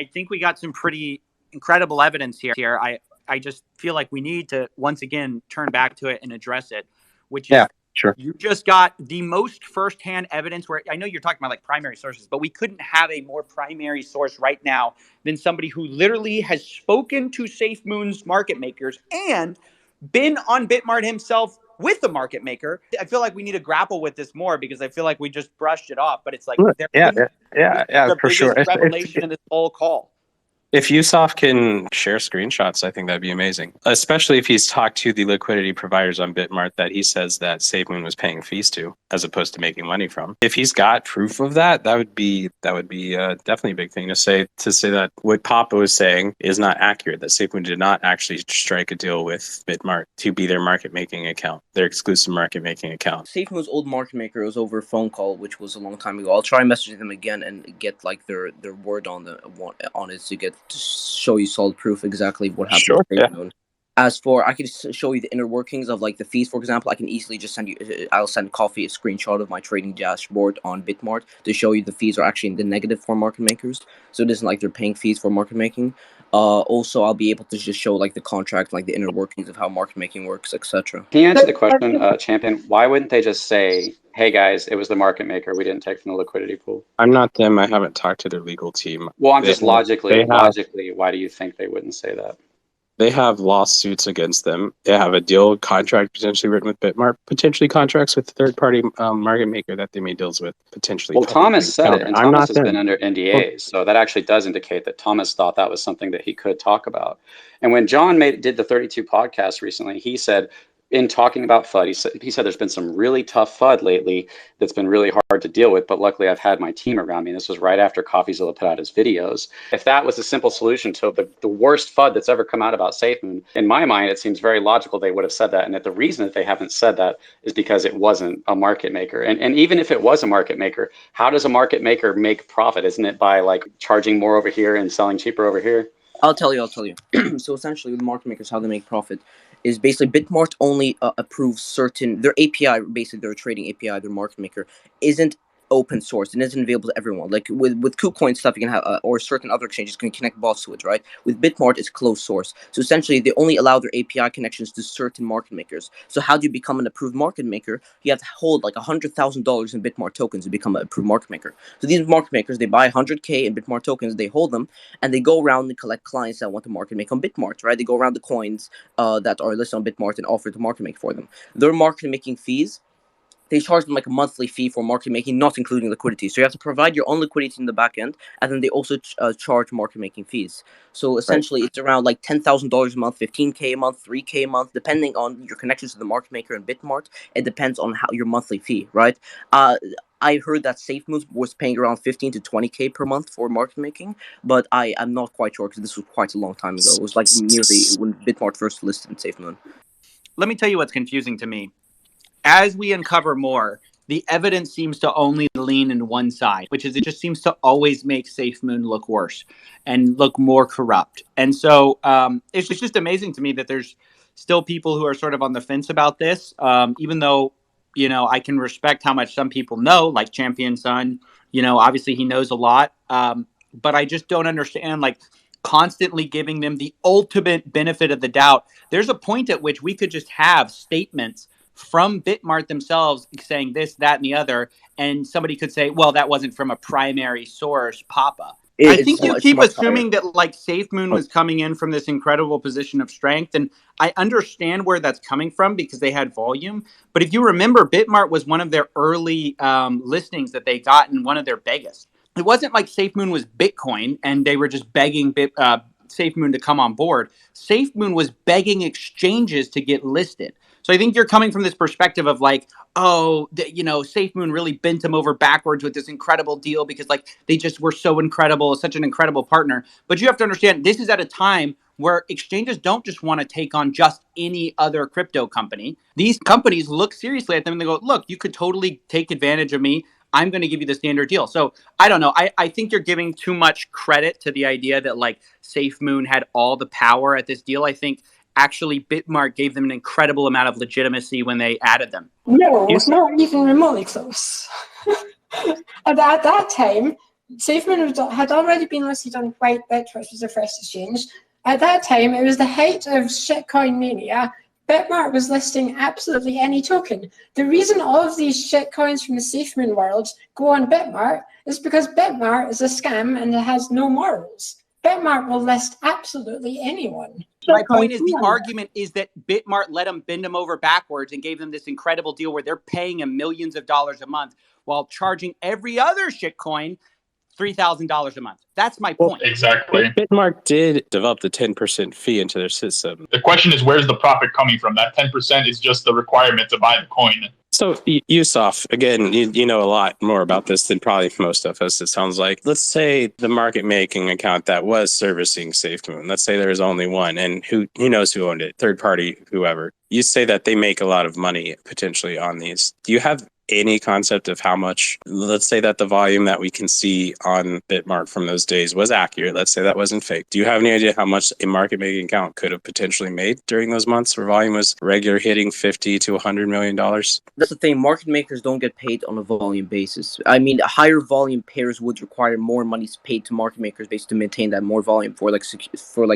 I think we got some pretty incredible evidence here. I just feel like we need to once again turn back to it and address it, which is sure. You just got the most firsthand evidence where I know you're talking about like primary sources, but we couldn't have a more primary source right now than somebody who literally has spoken to Safemoon's market makers and been on Bitmart himself with the market maker. I feel like we need to grapple with this more because I feel like we just brushed it off, but it's like Yeah, the for sure. biggest revelation in this whole call. If Yusuf can share screenshots, I think that'd be amazing. Especially if he's talked to the liquidity providers on Bitmart that he says that Safemoon was paying fees to, as opposed to making money from. If he's got proof of that, that would be definitely a big thing to say that what Papa was saying is not accurate. That Safemoon did not actually strike a deal with Bitmart to be their market making account, their exclusive market making account. Safemoon's old market maker was over a phone call, which was a long time ago. I'll try messaging them again and get like their word on it to get to show you solid proof exactly what happened. Sure, with Safemoon. As for, I can show you the inner workings of like the fees, for example. I can easily just I'll send Coffee a screenshot of my trading dashboard on Bitmart to show you the fees are actually in the negative for market makers. So it isn't like they're paying fees for market making. Also, I'll be able to just show like the contract, like the inner workings of how market making works, etc. Can you answer the question, Champion? Why wouldn't they just say, hey guys, it was the market maker, we didn't take from the liquidity pool? I'm not them. I haven't talked to their legal team. Well, I'm just logically, why do you think they wouldn't say that? They have lawsuits against them. They have a deal contract potentially written with Bitmart, potentially contracts with third-party market maker that they made deals with, potentially. Well, Thomas said it, and Thomas has been under NDAs, so that actually does indicate that Thomas thought that was something that he could talk about. And when John did the 32 podcast recently, he said, in talking about FUD, he said there's been some really tough FUD lately that's been really hard to deal with, but luckily I've had my team around me. And this was right after coffeezilla put out his videos. If that was a simple solution to the worst FUD that's ever come out about Safemoon, in my mind, it seems very logical they would have said that. And that the reason that they haven't said that is because it wasn't a market maker. And even if it was a market maker, how does a market maker make profit? Isn't it by like charging more over here and selling cheaper over here? I'll tell you. So essentially, the market makers, how they make profit is basically Bitmart only approves certain, their API, basically their trading API, their market maker, isn't open source and isn't available to everyone. Like with KuCoin stuff, you can have, or certain other exchanges can connect bots to it, right? With Bitmart, it's closed source. So essentially, they only allow their API connections to certain market makers. So how do you become an approved market maker? You have to hold like $100,000 in Bitmart tokens to become an approved market maker. So these market makers, they buy 100K in Bitmart tokens, they hold them, and they go around and collect clients that want to market make on Bitmart, right? They go around the coins that are listed on Bitmart and offer to market make for them. Their market making fees, they charge them like a monthly fee for market making, not including liquidity. So you have to provide your own liquidity in the back end, and then they also charge market making fees. So essentially, It's around like $10,000 a month, $15K a month, $3K a month, depending on your connections to the market maker and Bitmart. It depends on how your monthly fee, right? I heard that Safemoons was paying around 15 to 20K per month for market making, but I'm not quite sure because this was quite a long time ago. It was like nearly when Bitmart first listed Safemoon. Let me tell you what's confusing to me. As we uncover more, the evidence seems to only lean in one side, which is it just seems to always make Safemoon look worse and look more corrupt. And so it's just amazing to me that there's still people who are sort of on the fence about this, even though, I can respect how much some people know, like Champion Son, obviously he knows a lot. But I just don't understand, like, constantly giving them the ultimate benefit of the doubt. There's a point at which we could just have statements from Bitmart themselves saying this, that, and the other, and somebody could say, well, that wasn't from a primary source, Papa. I think you keep assuming that like Safemoon was coming in from this incredible position of strength, and I understand where that's coming from because they had volume. But if you remember, Bitmart was one of their early listings that they got and one of their biggest. It wasn't like Safemoon was Bitcoin and they were just begging Safemoon to come on board. Safemoon was begging exchanges to get listed. So I think you're coming from this perspective of like, Safemoon really bent them over backwards with this incredible deal because like they just were so incredible, such an incredible partner. But you have to understand, this is at a time where exchanges don't just want to take on just any other crypto company. These companies look seriously at them and they go, look, you could totally take advantage of me. I'm going to give you the standard deal. So I don't know. I think you're giving too much credit to the idea that like Safemoon had all the power at this deal. I think actually Bitmart gave them an incredible amount of legitimacy when they added them. No, it's not even remotely close. At that time, Safemoon had already been listed on Whitebit, which was the first exchange. At that time, it was the height of shitcoin mania. Bitmart was listing absolutely any token. The reason all of these shitcoins from the Safemoon world go on Bitmart is because Bitmart is a scam and it has no morals. Bitmart will list absolutely anyone. My point is, the argument is that Bitmart let them bend them over backwards and gave them this incredible deal where they're paying them millions of dollars a month while charging every other shitcoin $3,000 a month. That's my point. Exactly. Bitmart did develop the 10% fee into their system. The question is, where's the profit coming from? That 10% is just the requirement to buy the coin. So, Yusuf, again, you know a lot more about this than probably most of us, it sounds like. Let's say the market making account that was servicing Safemoon, let's say there was only one, and who knows who owned it, third party, whoever. You say that they make a lot of money potentially on these. Do you have any concept of how much, let's say that the volume that we can see on Bitmart from those days was accurate. Let's say that wasn't fake. Do you have any idea how much a market making account could have potentially made during those months where volume was regular hitting $50 to $100 million? That's the thing. Market makers don't get paid on a volume basis. I mean, higher volume pairs would require more money paid to market makers basically to maintain that more volume for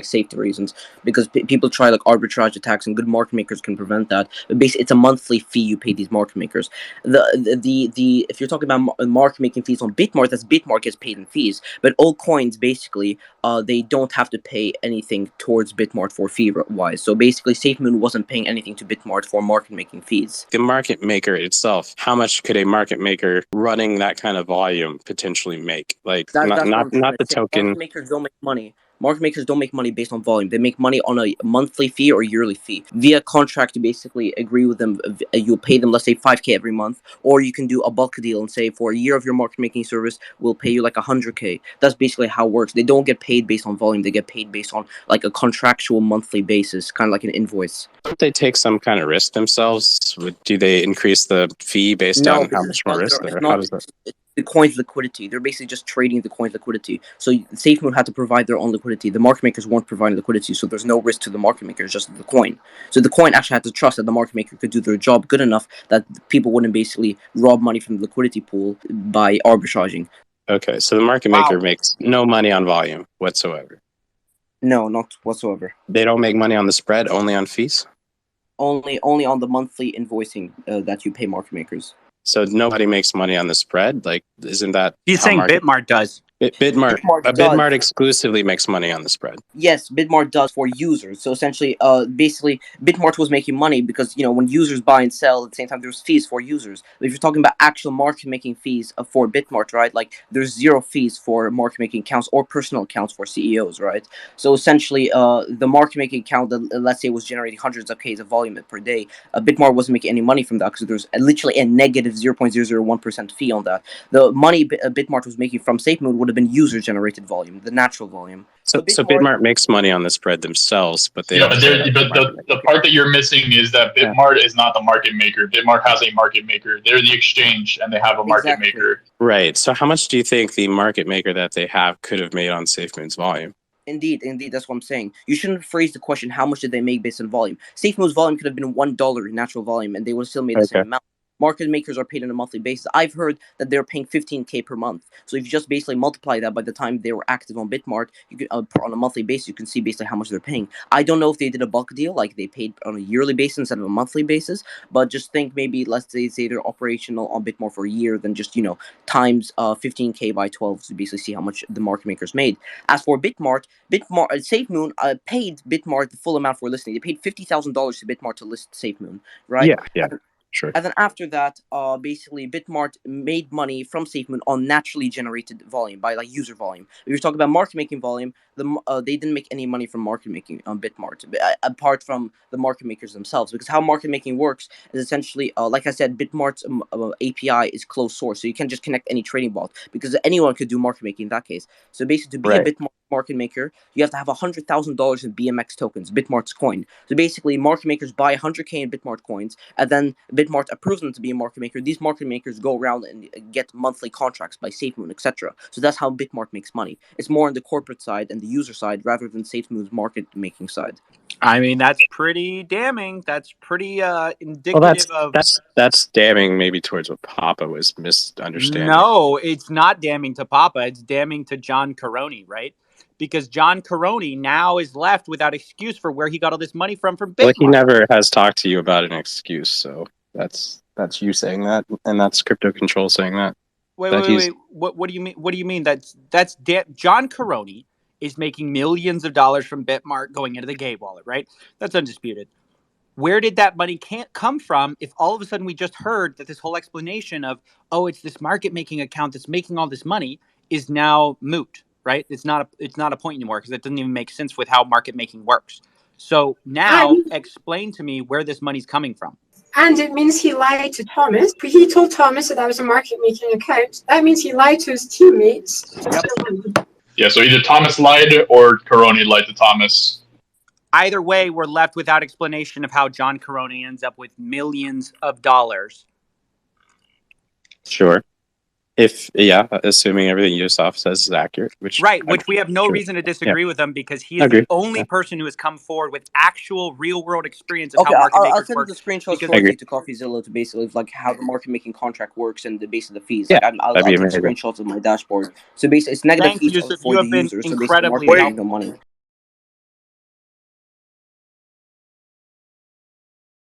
safety reasons. Because people try like arbitrage attacks, and good market makers can prevent that. But basically, it's a monthly fee you pay these market makers. If you're talking about market making fees on Bitmart, that's Bitmart gets paid in fees. But all coins basically, they don't have to pay anything towards Bitmart for fee wise. So basically, Safemoon wasn't paying anything to Bitmart for market making fees. The market maker itself, how much could a market maker running that kind of volume potentially make? Like not the token. Market makers don't make money. Market makers don't make money based on volume. They make money on a monthly fee or yearly fee. Via contract, you basically agree with them. You'll pay them, let's say, $5K every month. Or you can do a bulk deal and say, for a year of your market making service, we'll pay you like $100K. That's basically how it works. They don't get paid based on volume. They get paid based on like a contractual monthly basis, kind of like an invoice. Don't they take some kind of risk themselves? Do they increase the fee based on how much more risk there? How does that? The coin's liquidity. They're basically just trading the coin's liquidity. So Safemoon had to provide their own liquidity. The market makers weren't providing liquidity, so there's no risk to the market makers, just the coin. So the coin actually had to trust that the market maker could do their job good enough that people wouldn't basically rob money from the liquidity pool by arbitraging. Okay, so the market maker makes no money on volume whatsoever. No, not whatsoever. They don't make money on the spread, only on fees? Only on the monthly invoicing that you pay market makers. So nobody makes money on the spread? Like, isn't that... He's saying Bitmart does. Bitmart exclusively makes money on the spread. Yes, Bitmart does for users. So essentially, basically, Bitmart was making money because, when users buy and sell at the same time, there's fees for users. But if you're talking about actual market-making fees for Bitmart, right, like there's zero fees for market-making accounts or personal accounts for CEOs, right? So essentially, the market-making account that, let's say, was generating hundreds of Ks of volume per day, Bitmart wasn't making any money from that because there's literally a negative 0.001% fee on that. The money Bitmart was making from Safemoon would have been user-generated volume, the natural volume. So Bitmart makes money on the spread themselves, but they but the part that you're missing is that Bitmart is not the market maker. Bitmart has a market maker. They're the exchange, and they have a market maker. Right. So how much do you think the market maker that they have could have made on Safemoon's volume? Indeed, that's what I'm saying. You shouldn't phrase the question, how much did they make based on volume? Safemoon's volume could have been $1 in natural volume, and they would have still made the same amount. Market makers are paid on a monthly basis. I've heard that they're paying $15K per month. So if you just basically multiply that by the time they were active on Bitmart, you can, on a monthly basis, you can see basically how much they're paying. I don't know if they did a bulk deal, like they paid on a yearly basis instead of a monthly basis, but just think maybe, let's say they're operational on Bitmart for a year, then just, times 15K by 12 to basically see how much the market makers made. As for Bitmart, Safemoon paid Bitmart the full amount for listing. They paid $50,000 to Bitmart to list Safemoon, right? Yeah. Sure. And then after that, basically, Bitmart made money from Safemoon on naturally generated volume, by like user volume. If you're talking about market making volume, they didn't make any money from market making on Bitmart, apart from the market makers themselves. Because how market making works is essentially, like I said, Bitmart's API is closed source, so you can't just connect any trading bot because anyone could do market making in that case. So basically, to be a Bitmart market maker, you have to have $100,000 in BMX tokens, Bitmart's coin. So basically, market makers buy 100K in Bitmart coins, and then Bitmart approves them to be a market maker. These market makers go around and get monthly contracts by Safemoon, etc. So that's how Bitmart makes money. It's more on the corporate side and the user side rather than Safemoon's market making side. I mean, that's pretty damning. That's pretty indicative of. That's damning maybe towards what Papa was misunderstanding. No, it's not damning to Papa. It's damning to John Karony, right? Because John Karony now is left without excuse for where he got all this money from bitmart. Well, he never has talked to you about an excuse, so that's you saying that, and that's Crypto Control saying that. Wait. What do you mean? What do you mean? John Karony is making millions of dollars from bitmart going into the gay wallet, right? That's undisputed. Where did that money come from if all of a sudden we just heard that this whole explanation of, oh, it's this market making account that's making all this money is now moot, right? It's not a point anymore because it doesn't even make sense with how market making works. So now explain to me where this money's coming from. And it means he lied to Thomas. He told Thomas that was a market making account. That means he lied to his teammates. Yep. Yeah, so either Thomas lied or Karony lied to Thomas. Either way, we're left without explanation of how John Karony ends up with millions of dollars. Sure. Assuming everything Yusuf says is accurate, which we have no reason to disagree with him because he is the only person who has come forward with actual real world experience of how market makers I'll send work. the screenshots for you to coffeezilla to basically like how the market making contract works and the base of the fees. Yeah, I'll take screenshots of my dashboard. So basically, it's negative fees Yusuf, for the user. So basically, the market making no money.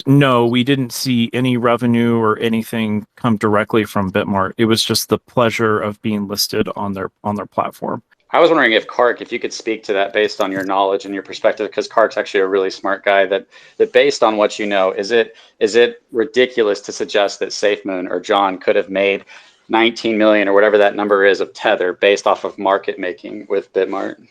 No, we didn't see any revenue or anything come directly from bitmart. It was just the pleasure of being listed on their platform. I was wondering if you could speak to that based on your knowledge and your perspective, because Kark's actually a really smart guy. That based on what you know, is it ridiculous to suggest that Safemoon or John could have made 19 million or whatever that number is of tether based off of market making with bitmart?